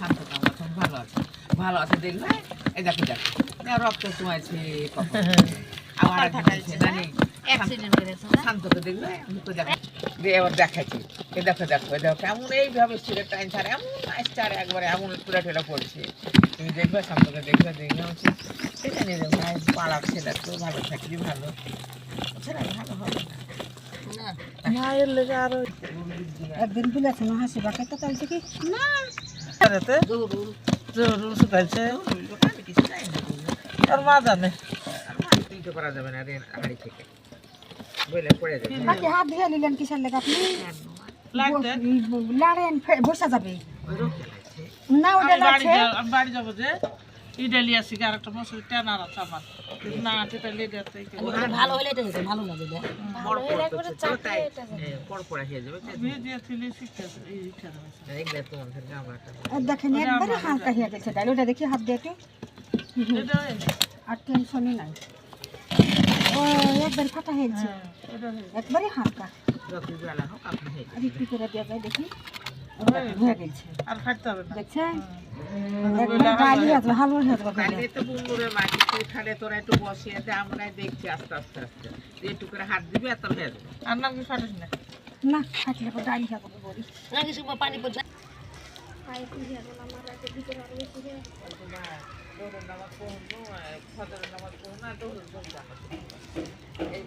শান্ত কামড়া তুমি ভালো আছে, ভালো আছে দেখবে। এই দেখো দেখো রক্ত চুমাইছে কখন আমার নানি শান্তকে দেখবে দেখো এবার দেখাচ্ছি। এ দেখো দেখো এ দেখো কেমন এইভাবে সিগারেট টাইম ছাড়া এমন স্টার একবারে এমন টুলা টেলা পড়ছে। তুমি দেখবে শান্তকে দেখবে দেখবে হচ্ছে সেটা নিয়ে দেখবে পাড়া ছেলে তো ভালো থাকলে ভালো ছেলে ভালো হবে না। মায়ের লেগে আরো একদিন বলেছে না হাসি বাঁকে তো চলছে কি না জরুর শুকাইছে আর মা জানে করা যাবে না হাড়ি থেকে পড়ে যাবে। হাত ধুয়ে নিলেন কিসের লেগে আপনি লাড়েন বসা যাবে না ওটা লাগছে। আমি বাড়ি যাবো যে ইডালি আসি আর একটা মশলা টেনার আছে আমার না টেটা লেগে আছে ভালো হলে এটা ভালো লাগে বড় পড় তাই পড় পড়া হয়ে যাবে ভিজিয়ে ছিলে শিখতেছে এই ইচ্ছা এইগুলা তোমার থেকে আমারটা দেখেন একবারে হালকা হয়ে গেছে ডাল ওটা দেখি হাত দিয়ে একটু এটা আর টেনশনই নাই ও একবার ফাটা হয়েছে একবারে হালকা যত বেলা হোক আপনি আর একটু করে দেওয়া যায় দেখি হয়ে গেছে আর ফাটতে হবে না দেখছেন ডালি আছে ভালো হয়ে যাবে কালে তো বুমুরে মাটি খালে তোরা একটু বসিয়ে দে আমরা দেখছি আস্তে আস্তে আস্তে একটু করে হাত দিবি এত হয়ে যাবে আর না কি ফাটিস না না ফাটলে তো ডালি হবে বলি না কিছু পানি পড়ছে পানি পুড়িয়ে গেল আমার রাতে ভিতরে আর বেশি রে দৌড়ের নামাজ পড়নো ফজরের নামাজ পড়না দৌড়ের জন্য এই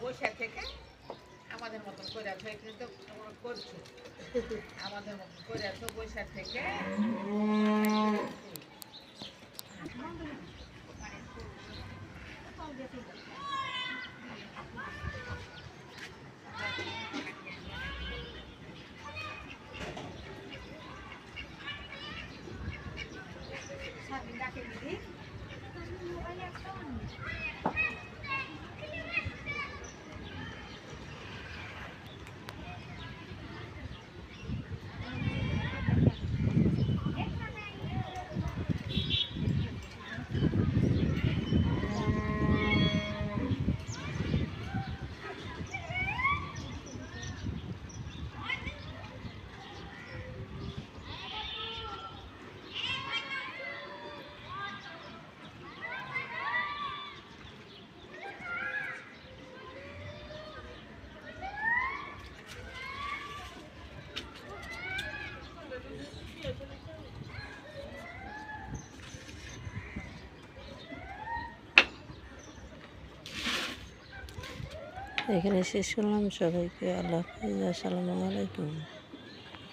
বৈশাখ থেকে আমাদের মতন করে আছো এখানে তো করছো আমাদের মতন করে আছো বৈশাখ থেকে এখানে শেষ করলাম। সবাইকে আল্লাহ হাফিজ, আসসালামু আলাইকুম।